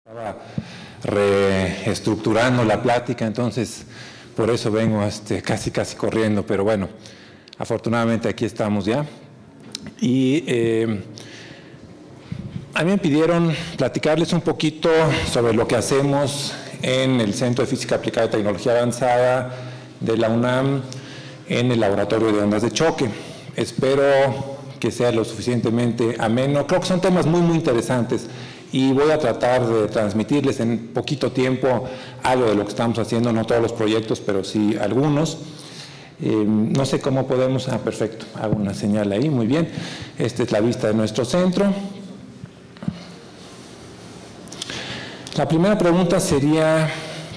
Estaba reestructurando la plática, entonces por eso vengo casi corriendo, pero bueno, afortunadamente aquí estamos ya. Y a mí me pidieron platicarles un poquito sobre lo que hacemos en el Centro de Física Aplicada y Tecnología Avanzada de la UNAM en el Laboratorio de Ondas de Choque. Espero que sea lo suficientemente ameno. Creo que son temas muy interesantes y voy a tratar de transmitirles en poquito tiempo algo de lo que estamos haciendo, no todos los proyectos, pero sí algunos. No sé cómo podemos... perfecto, hago una señal ahí, muy bien. Esta es la vista de nuestro centro. La primera pregunta sería,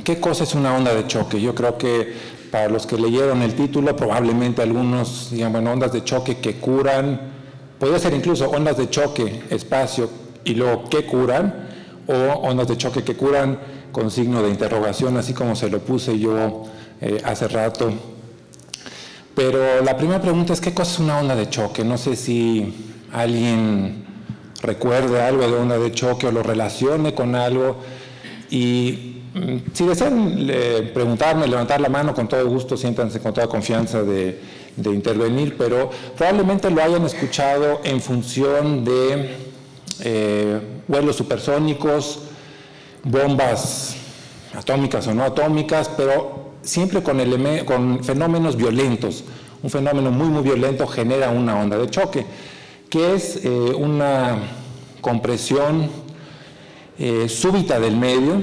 ¿qué cosa es una onda de choque? Yo creo que para los que leyeron el título, probablemente algunos digan, bueno, ondas de choque que curan, podría ser incluso ondas de choque, espacio, y luego ¿qué curan? O ondas de choque que curan con signo de interrogación, así como se lo puse yo hace rato. Pero la primera pregunta es, ¿qué cosa es una onda de choque? No sé si alguien recuerde algo de onda de choque o lo relacione con algo. Y si desean preguntarme, levantar la mano, con todo gusto, siéntanse con toda confianza de intervenir, pero probablemente lo hayan escuchado en función de vuelos supersónicos, bombas atómicas o no atómicas, pero siempre con fenómenos violentos. Un fenómeno muy violento genera una onda de choque, que es una compresión súbita del medio.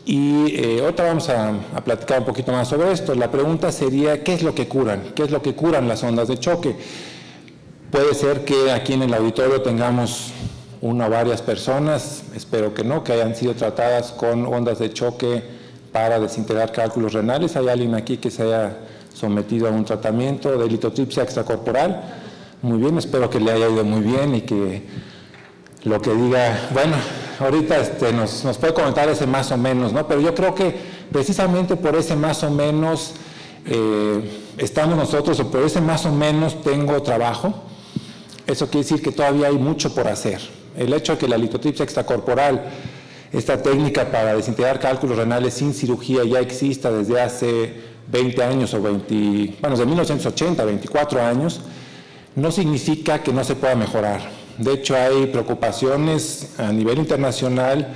Y ahorita vamos a platicar un poquito más sobre esto. La pregunta sería, ¿qué es lo que curan? ¿Qué es lo que curan las ondas de choque? Puede ser que aquí en el auditorio tengamos una o varias personas, espero que no, que hayan sido tratadas con ondas de choque para desintegrar cálculos renales. ¿Hay alguien aquí que se haya sometido a un tratamiento de litotripsia extracorporal? Muy bien, espero que le haya ido muy bien y que lo que diga, bueno, ahorita nos puede comentar ese más o menos, ¿no? Pero yo creo que precisamente por ese más o menos estamos nosotros, o por ese más o menos tengo trabajo. Eso quiere decir que todavía hay mucho por hacer. El hecho de que la litotripsia extracorporal, esta técnica para desintegrar cálculos renales sin cirugía, ya exista desde hace 20 años o desde 1980, 24 años, no significa que no se pueda mejorar. De hecho, hay preocupaciones a nivel internacional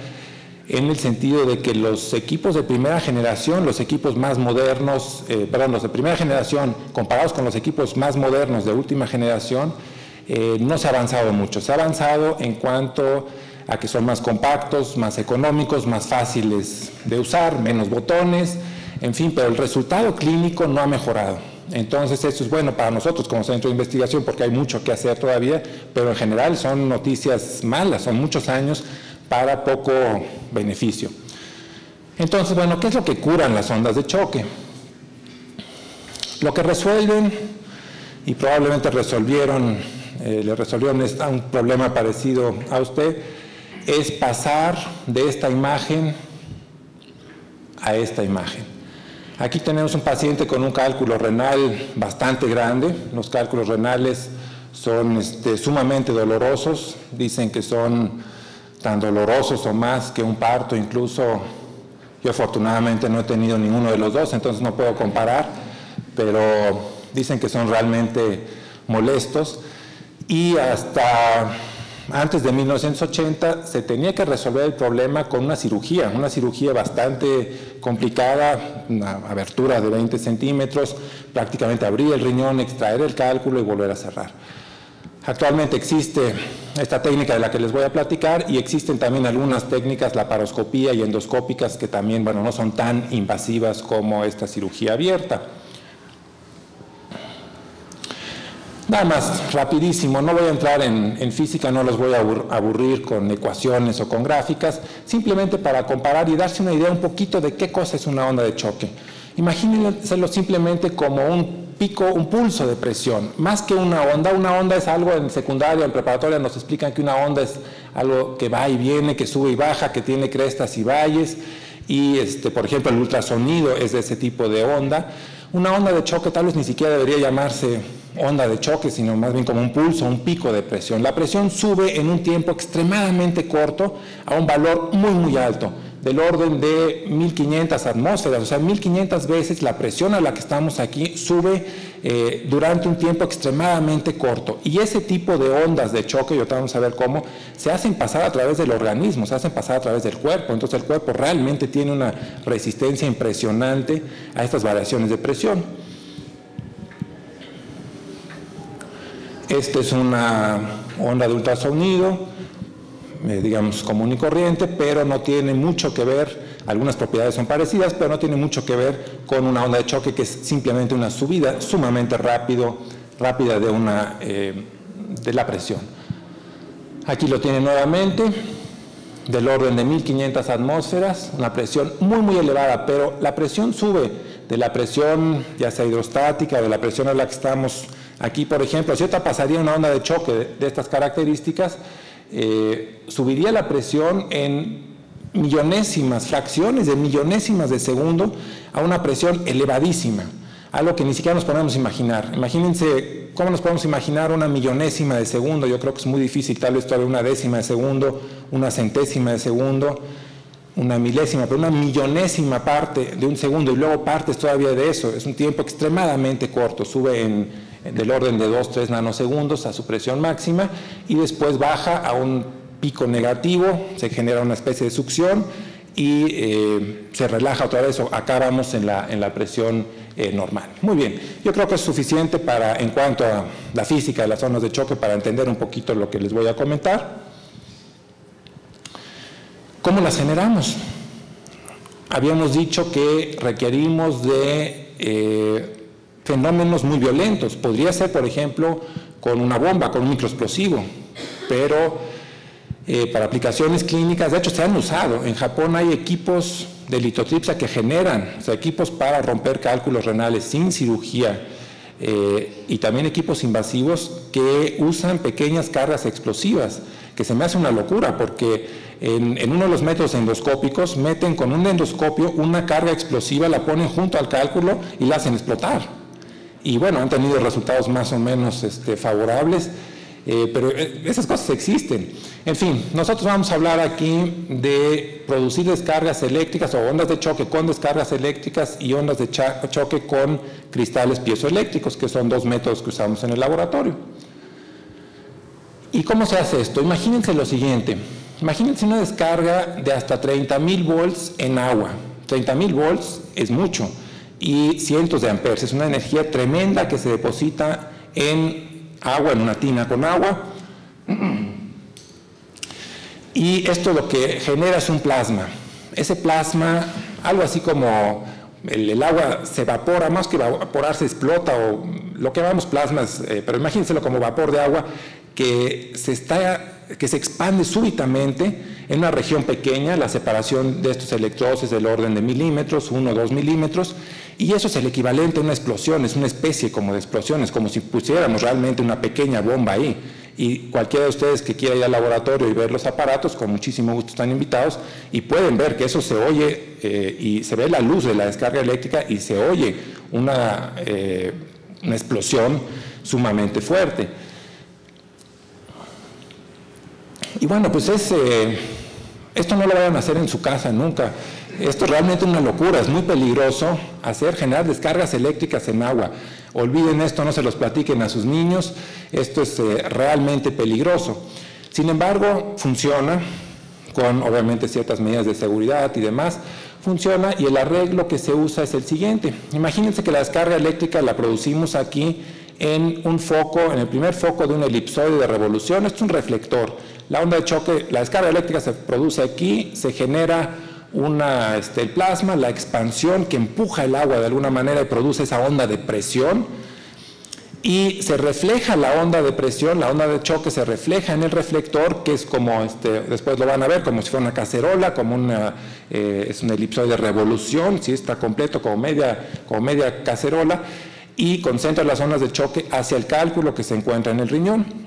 en el sentido de que los equipos de primera generación, los equipos más modernos, los de primera generación comparados con los equipos más modernos de última generación, no se ha avanzado mucho. Se ha avanzado en cuanto a que son más compactos, más económicos, más fáciles de usar, menos botones, en fin, pero el resultado clínico no ha mejorado. Entonces, eso es bueno para nosotros como centro de investigación porque hay mucho que hacer todavía, pero en general son noticias malas, son muchos años para poco beneficio. Entonces, bueno, ¿qué es lo que curan las ondas de choque? Lo que resuelven, y probablemente le resolvieron un problema parecido a usted, es pasar de esta imagen a esta imagen. Aquí tenemos un paciente con un cálculo renal bastante grande. Los cálculos renales son sumamente dolorosos. Dicen que son tan dolorosos o más que un parto. Incluso yo afortunadamente no he tenido ninguno de los dos, entonces no puedo comparar, pero dicen que son realmente molestos. Y hasta antes de 1980 se tenía que resolver el problema con una cirugía bastante complicada, una abertura de 20 centímetros, prácticamente abrir el riñón, extraer el cálculo y volver a cerrar. Actualmente existe esta técnica de la que les voy a platicar y existen también algunas técnicas, laparoscopía y endoscópicas, que también, bueno, no son tan invasivas como esta cirugía abierta. Nada más, rapidísimo, no voy a entrar en física, no los voy a aburrir con ecuaciones o con gráficas, simplemente para comparar y darse una idea un poquito de qué cosa es una onda de choque. Imagínenselo simplemente como un pico, un pulso de presión, más que una onda es algo en secundaria, en preparatoria nos explican que una onda es algo que va y viene, que sube y baja, que tiene crestas y valles, y por ejemplo el ultrasonido es de ese tipo de onda. Una onda de choque tal vez ni siquiera debería llamarse onda de choque, sino más bien como un pulso, un pico de presión. La presión sube en un tiempo extremadamente corto a un valor muy, muy alto, del orden de 1500 atmósferas, o sea, 1500 veces la presión a la que estamos aquí sube durante un tiempo extremadamente corto. Y ese tipo de ondas de choque, y ahorita vamos a ver cómo, se hacen pasar a través del organismo, se hacen pasar a través del cuerpo. Entonces el cuerpo realmente tiene una resistencia impresionante a estas variaciones de presión. Esta es una onda de ultrasonido, digamos común y corriente, pero no tiene mucho que ver, algunas propiedades son parecidas, pero no tiene mucho que ver con una onda de choque que es simplemente una subida sumamente rápida de la presión. Aquí lo tiene nuevamente, del orden de 1500 atmósferas, una presión muy, muy elevada, pero la presión sube de la presión ya sea hidrostática o de la presión a la que estamos aquí, por ejemplo. Si ahorita pasaría una onda de choque de estas características, subiría la presión en millonésimas, fracciones de millonésimas de segundo a una presión elevadísima, algo que ni siquiera nos podemos imaginar. Imagínense cómo nos podemos imaginar una millonésima de segundo. Yo creo que es muy difícil, tal vez todavía una décima de segundo, una centésima de segundo, una milésima, pero una millonésima parte de un segundo y luego partes todavía de eso. Es un tiempo extremadamente corto, sube del orden de 2-3 nanosegundos a su presión máxima y después baja a un pico negativo, se genera una especie de succión y se relaja otra vez, o acabamos en la presión normal. Muy bien, yo creo que es suficiente en cuanto a la física de las ondas de choque para entender un poquito lo que les voy a comentar. ¿Cómo las generamos? Habíamos dicho que requerimos de fenómenos muy violentos. Podría ser, por ejemplo, con una bomba, con un microexplosivo, pero para aplicaciones clínicas, de hecho, se han usado. En Japón hay equipos de litotripsia que generan, o sea, equipos para romper cálculos renales sin cirugía, y también equipos invasivos que usan pequeñas cargas explosivas, que se me hace una locura, porque en uno de los métodos endoscópicos meten con un endoscopio una carga explosiva, la ponen junto al cálculo y la hacen explotar. Y bueno, han tenido resultados más o menos favorables, pero esas cosas existen. En fin, nosotros vamos a hablar aquí de producir descargas eléctricas o ondas de choque con descargas eléctricas y ondas de choque con cristales piezoeléctricos, que son dos métodos que usamos en el laboratorio. ¿Y cómo se hace esto? Imagínense lo siguiente. Imagínense una descarga de hasta 30,000 volts en agua. 30,000 volts es mucho. Y cientos de amperes. Es una energía tremenda que se deposita en agua, en una tina con agua. Y esto lo que genera es un plasma. Ese plasma, algo así como el agua se evapora, más que evaporar se explota, o lo que llamamos plasmas, pero imagínenselo como vapor de agua que se expande súbitamente en una región pequeña. La separación de estos electrodos es del orden de milímetros, 1 o 2 milímetros, y eso es el equivalente a una explosión, es una especie como de explosión, es como si pusiéramos realmente una pequeña bomba ahí. Y cualquiera de ustedes que quiera ir al laboratorio y ver los aparatos, con muchísimo gusto están invitados, y pueden ver que eso se oye y se ve la luz de la descarga eléctrica y se oye una explosión sumamente fuerte. Y bueno, pues esto no lo vayan a hacer en su casa nunca. Esto es realmente una locura, es muy peligroso generar descargas eléctricas en agua. Olviden esto, no se los platiquen a sus niños, esto es realmente peligroso. Sin embargo, funciona, con obviamente ciertas medidas de seguridad y demás, funciona, y el arreglo que se usa es el siguiente. Imagínense que la descarga eléctrica la producimos aquí en un foco, en el primer foco de un elipsoide de revolución. Esto es un reflector. La onda de choque, la descarga eléctrica se produce aquí, se genera el plasma, la expansión que empuja el agua de alguna manera y produce esa onda de presión, y se refleja la onda de presión, la onda de choque se refleja en el reflector, que es como, después lo van a ver, como si fuera una cacerola, es un elipsoide de revolución, ¿sí? Está completo como media cacerola, y concentra las ondas de choque hacia el cálculo que se encuentra en el riñón.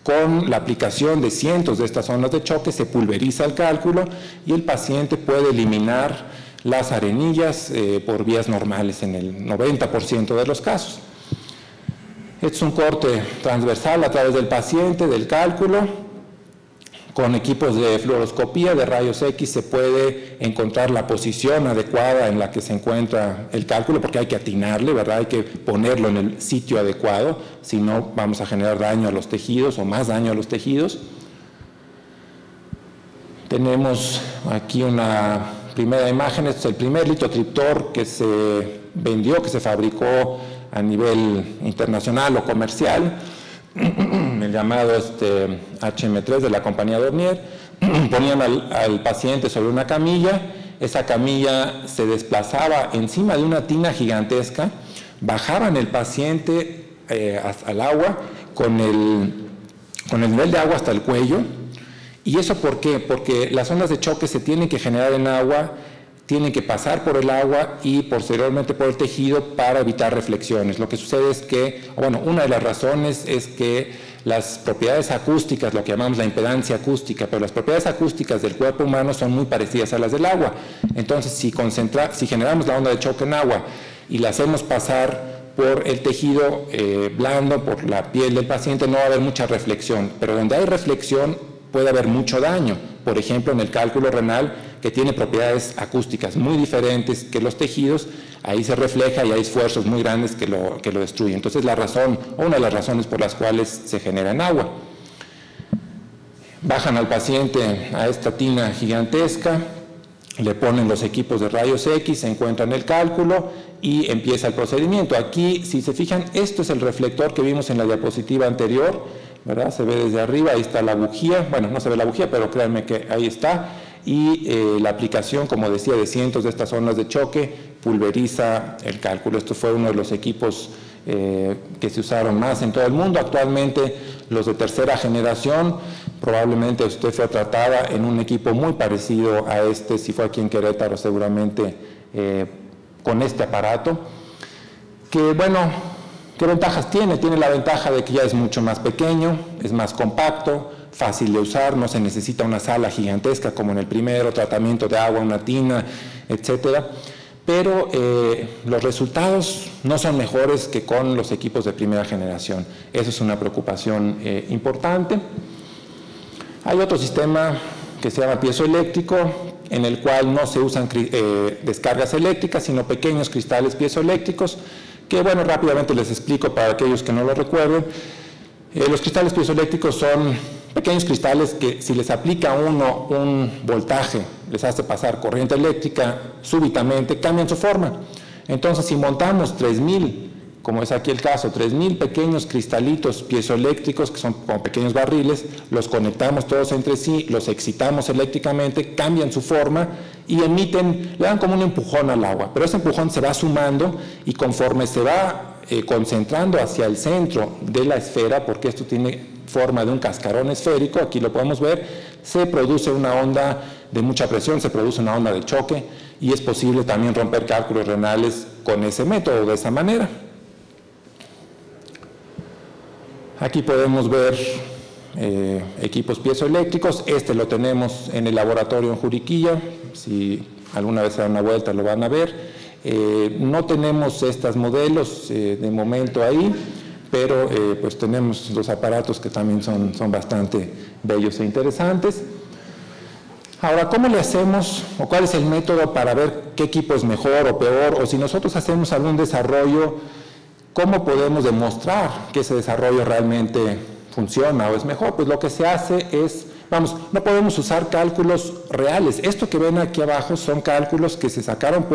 Con la aplicación de cientos de estas ondas de choque se pulveriza el cálculo y el paciente puede eliminar las arenillas por vías normales en el 90% de los casos. Este es un corte transversal a través del paciente, del cálculo. Con equipos de fluoroscopía, de rayos X, se puede encontrar la posición adecuada en la que se encuentra el cálculo, porque hay que atinarle, ¿verdad? Hay que ponerlo en el sitio adecuado, si no vamos a generar daño a los tejidos o más daño a los tejidos. Tenemos aquí una primera imagen. Este es el primer litotriptor que se vendió, que se fabricó a nivel internacional o comercial, el llamado HM3 de la compañía Dornier. Ponían al paciente sobre una camilla, esa camilla se desplazaba encima de una tina gigantesca, bajaban el paciente al agua con el nivel de agua hasta el cuello. ¿Y eso por qué? Porque las ondas de choque se tienen que generar en agua, tienen que pasar por el agua y posteriormente por el tejido para evitar reflexiones. Lo que sucede es que, bueno, una de las razones es que las propiedades acústicas, lo que llamamos la impedancia acústica, pero las propiedades acústicas del cuerpo humano son muy parecidas a las del agua. Entonces, si generamos la onda de choque en agua y la hacemos pasar por el tejido blando, por la piel del paciente, no va a haber mucha reflexión, pero donde hay reflexión puede haber mucho daño. Por ejemplo, en el cálculo renal, que tiene propiedades acústicas muy diferentes que los tejidos, ahí se refleja y hay esfuerzos muy grandes que lo destruyen. Entonces, una de las razones por las cuales se genera en agua. Bajan al paciente a esta tina gigantesca, le ponen los equipos de rayos X, se encuentran el cálculo y empieza el procedimiento. Aquí, si se fijan, esto es el reflector que vimos en la diapositiva anterior, ¿verdad? Se ve desde arriba, ahí está la bujía, bueno, no se ve la bujía, pero créanme que ahí está, y la aplicación, como decía, de cientos de estas ondas de choque pulveriza el cálculo. Esto fue uno de los equipos que se usaron más en todo el mundo. Actualmente, los de tercera generación, probablemente usted fue tratada en un equipo muy parecido a este, si fue aquí en Querétaro, seguramente con este aparato, que bueno, ¿qué ventajas tiene? Tiene la ventaja de que ya es mucho más pequeño, es más compacto, fácil de usar, no se necesita una sala gigantesca como en el primero, tratamiento de agua, una tina, etcétera. Pero los resultados no son mejores que con los equipos de primera generación. Eso es una preocupación importante. Hay otro sistema que se llama piezoeléctrico, en el cual no se usan descargas eléctricas, sino pequeños cristales piezoeléctricos, que bueno, rápidamente les explico para aquellos que no lo recuerden. Los cristales piezoeléctricos son pequeños cristales que si les aplica a uno un voltaje, les hace pasar corriente eléctrica, súbitamente cambian su forma. Entonces, si montamos 3.000, como es aquí el caso, 3.000 pequeños cristalitos piezoeléctricos, que son como pequeños barriles, los conectamos todos entre sí, los excitamos eléctricamente, cambian su forma y emiten, le dan como un empujón al agua, pero ese empujón se va sumando y conforme se va concentrando hacia el centro de la esfera, porque esto tiene forma de un cascarón esférico, aquí lo podemos ver, se produce una onda de mucha presión, se produce una onda de choque y es posible también romper cálculos renales con ese método, de esa manera. Aquí podemos ver equipos piezoeléctricos. Este lo tenemos en el laboratorio en Juriquilla, si alguna vez se dan una vuelta lo van a ver. No tenemos estos modelos de momento ahí, pero pues tenemos los aparatos que también son bastante bellos e interesantes. Ahora, ¿cómo le hacemos o cuál es el método para ver qué equipo es mejor o peor? O si nosotros hacemos algún desarrollo, ¿cómo podemos demostrar que ese desarrollo realmente funciona o es mejor? Pues lo que se hace es, no podemos usar cálculos reales. Esto que ven aquí abajo son cálculos que se sacaron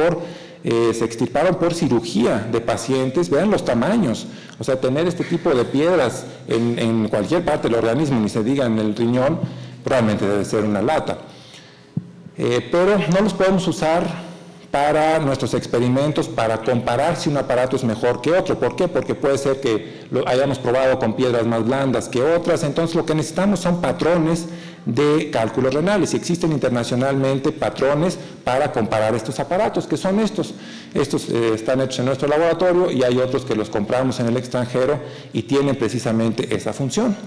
se extirparon por cirugía de pacientes. Vean los tamaños, o sea, tener este tipo de piedras en cualquier parte del organismo, ni se diga en el riñón, probablemente debe ser una lata. Pero no los podemos usar para nuestros experimentos, para comparar si un aparato es mejor que otro. ¿Por qué? Porque puede ser que lo hayamos probado con piedras más blandas que otras. Entonces, lo que necesitamos son patrones de cálculos renales. Y existen internacionalmente patrones para comparar estos aparatos, que son estos. Estos están hechos en nuestro laboratorio y hay otros que los compramos en el extranjero y tienen precisamente esa función.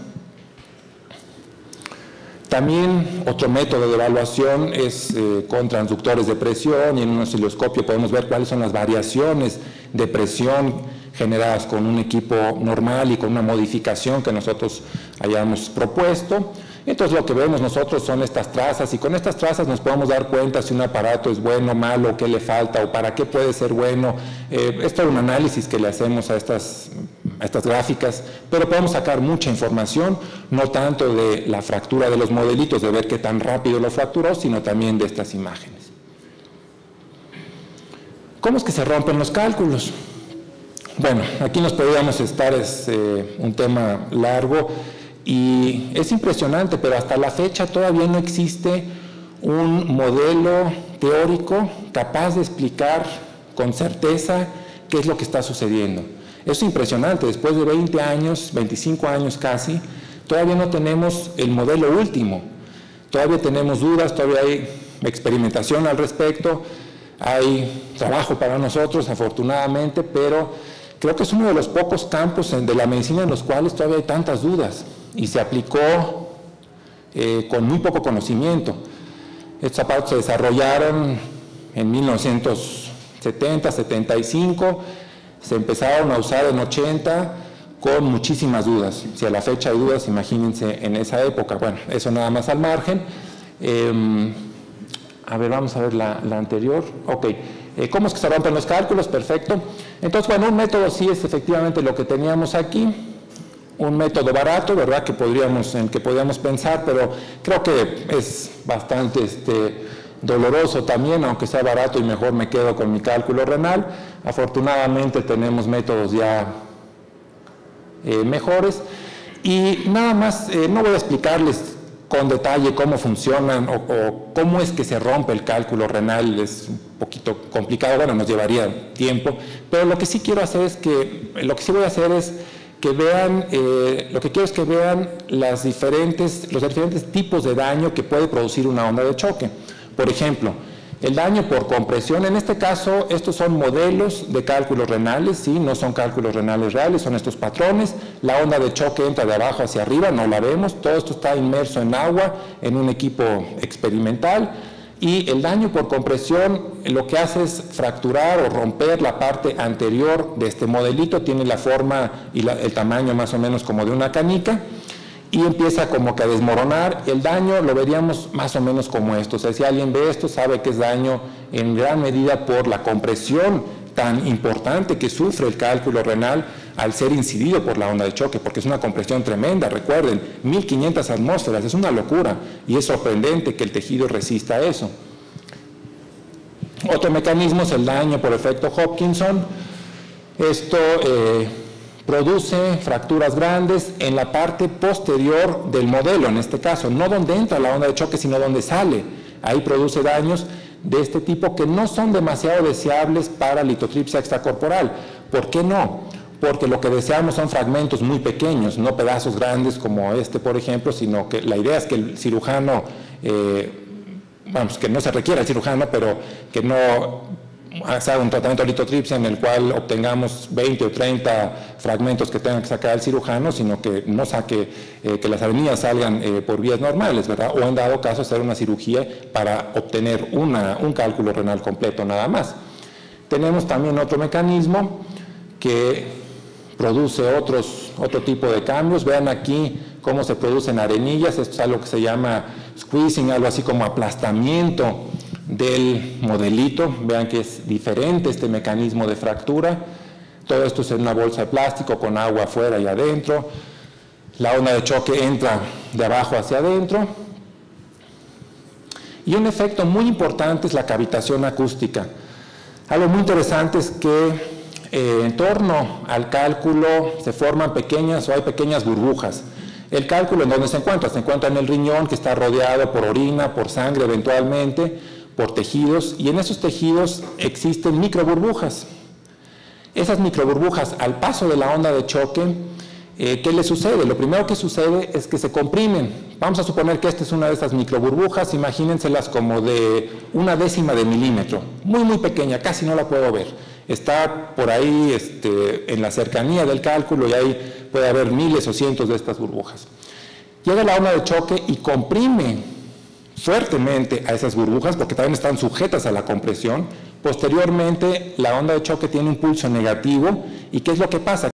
También otro método de evaluación es con transductores de presión, y en un osciloscopio podemos ver cuáles son las variaciones de presión generadas con un equipo normal y con una modificación que nosotros hayamos propuesto. Entonces lo que vemos nosotros son estas trazas, y con estas trazas nos podemos dar cuenta si un aparato es bueno, malo, qué le falta o para qué puede ser bueno. Esto es un análisis que le hacemos a estas gráficas, pero podemos sacar mucha información, no tanto de la fractura de los modelitos, de ver qué tan rápido lo fracturó, sino también de estas imágenes. ¿Cómo es que se rompen los cálculos? Bueno, aquí nos podríamos estar, es un tema largo, y es impresionante, pero hasta la fecha todavía no existe un modelo teórico capaz de explicar con certeza qué es lo que está sucediendo. Es impresionante, después de 20 años, 25 años casi, todavía no tenemos el modelo último. Todavía tenemos dudas, todavía hay experimentación al respecto, hay trabajo para nosotros, afortunadamente, pero creo que es uno de los pocos campos de la medicina en los cuales todavía hay tantas dudas, y se aplicó con muy poco conocimiento. Estos aparatos se desarrollaron en 1970, 75, se empezaron a usar en 80 con muchísimas dudas. Si a la fecha hay dudas, imagínense en esa época. Bueno, eso nada más al margen. A ver, vamos a ver la anterior. Ok, ¿cómo es que se rompen los cálculos? Perfecto. Entonces, bueno, un método sí es efectivamente lo que teníamos aquí. Un método barato, ¿verdad?, en el que podíamos pensar, pero creo que es bastante doloroso también, aunque sea barato, y mejor me quedo con mi cálculo renal. Afortunadamente tenemos métodos ya mejores, y nada más, no voy a explicarles con detalle cómo funcionan o cómo es que se rompe el cálculo renal, es un poquito complicado, bueno, nos llevaría tiempo, pero lo que sí voy a hacer es que vean, lo que quiero es que vean los diferentes tipos de daño que puede producir una onda de choque. Por ejemplo, el daño por compresión, en este caso, estos son modelos de cálculos renales, ¿sí? No son cálculos renales reales, son estos patrones. La onda de choque entra de abajo hacia arriba, no la vemos, todo esto está inmerso en agua, en un equipo experimental. Y el daño por compresión lo que hace es fracturar o romper la parte anterior de este modelito, tiene la forma y el tamaño más o menos como de una canica, y empieza como que a desmoronar. El daño lo veríamos más o menos como esto, o sea, si alguien ve esto sabe que es daño en gran medida por la compresión tan importante que sufre el cálculo renal al ser incidido por la onda de choque, porque es una compresión tremenda, recuerden, 1500 atmósferas, es una locura, y es sorprendente que el tejido resista eso. Otro mecanismo es el daño por efecto Hopkinson. Esto produce fracturas grandes en la parte posterior del modelo, en este caso, no donde entra la onda de choque, sino donde sale. Ahí produce daños de este tipo que no son demasiado deseables para litotripsia extracorporal. ¿Por qué no? Porque lo que deseamos son fragmentos muy pequeños, no pedazos grandes como este, por ejemplo, sino que la idea es que el cirujano, que no se requiera el cirujano, pero que no haga un tratamiento de litotripsia en el cual obtengamos 20 o 30 fragmentos que tenga que sacar el cirujano, sino que no saque, que las avenidas salgan por vías normales, ¿verdad? O en dado caso hacer una cirugía para obtener un cálculo renal completo nada más. Tenemos también otro mecanismo que produce otro tipo de cambios. Vean aquí cómo se producen arenillas, esto es algo que se llama squeezing, algo así como aplastamiento del modelito. Vean que es diferente este mecanismo de fractura. Todo esto es en una bolsa de plástico con agua afuera y adentro. La onda de choque entra de abajo hacia adentro. Y un efecto muy importante es la cavitación acústica. Algo muy interesante es que en torno al cálculo se forman hay pequeñas burbujas. El cálculo, ¿en dónde se encuentra? Se encuentra en el riñón, que está rodeado por orina, por sangre eventualmente, por tejidos, y en esos tejidos existen microburbujas. Esas microburbujas, al paso de la onda de choque, ¿qué le sucede? Lo primero que sucede es que se comprimen. Vamos a suponer que esta es una de esas microburbujas, imagínenselas como de 1/10 de milímetro, muy muy pequeña, casi no la puedo ver. Está por ahí en la cercanía del cálculo y ahí puede haber miles o cientos de estas burbujas. Llega la onda de choque y comprime fuertemente a esas burbujas, porque también están sujetas a la compresión, Posteriormente, la onda de choque tiene un pulso negativo. ¿Y qué es lo que pasa?